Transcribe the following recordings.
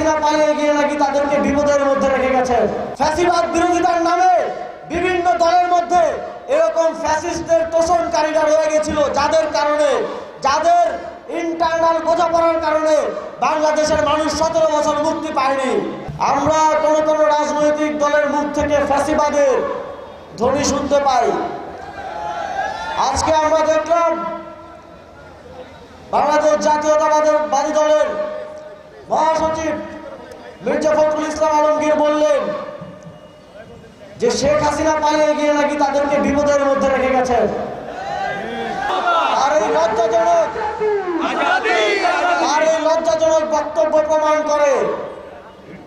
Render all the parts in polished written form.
হাসিনা পালিয়ে গিয়ে নাকি তাদেরকে বিপদের মধ্যে রেখে গেছে। ফ্যাসিবাদ বিরোধিতার নামে বিভিন্ন দলের মধ্যে এরকম ফ্যাসিস্টদের তোষণকারীরা রয়ে গেছিল, যাদের কারণে, যাদের ইন্টারনাল বোঝাপড়ার কারণে বাংলাদেশের মানুষ 17 বছর মুক্তি পায়নি। আমরা কোন রাজনৈতিক দলের মুখ থেকে ফ্যাসিবাদের ধ্বনি শুনতে পাই। আজকে আমরা দেখলাম বাংলাদেশ জাতীয়তাবাদী দলের মহাসচিব মির্জা ফখরুল ইসলাম আলমগীর বললেন যে শেখ হাসিনা পালিয়ে গিয়ে নাকি তাদেরকে বিপদের মধ্যে রেখে গেছেন। আর এই লজ্জাজনক বক্তব্য প্রমাণ করে,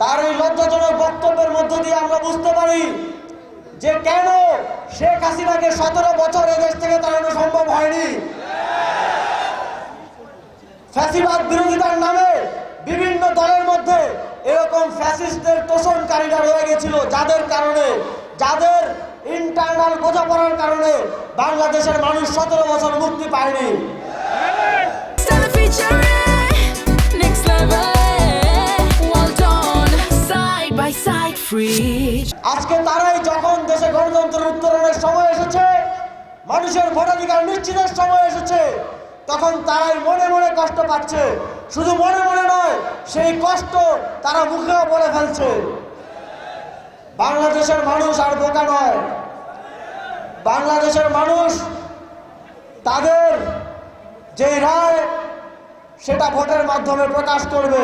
তার এই লজ্জাজনক বক্তব্যের মধ্য দিয়ে আমরা বুঝতে পারি যে কেন শেখ হাসিনাকে 17 বছর এদেশ থেকে তাড়ানো সম্ভব হয়নি। ফ্যাসিবাদ বিরোধিতার নামে বিভিন্ন দলের মধ্যে এরকম ফ্যাসিস্টদের তোষণকারীরা রয়ে গেছিল, যাদের কারণে, যাদের ইন্টারনাল বোঝাপড়ার কারণে বাংলাদেশের মানুষ 17 বছর মুক্তি পায়নি। আজকে তারাই যখন দেশে গণতন্ত্র উত্তরণের সময় এসেছে, মানুষের ভোটাধিকার নিশ্চিতের সময় এসেছে, তখন তারাই মনে মনে কষ্ট পাচ্ছে। শুধু মনে মনে নয়, সেই কষ্ট তারা মুখেও বলে ফেলছে। বাংলাদেশের মানুষ আর বোকা নয়। বাংলাদেশের মানুষ তাদের যে রায় সেটা ভোটের মাধ্যমে প্রকাশ করবে।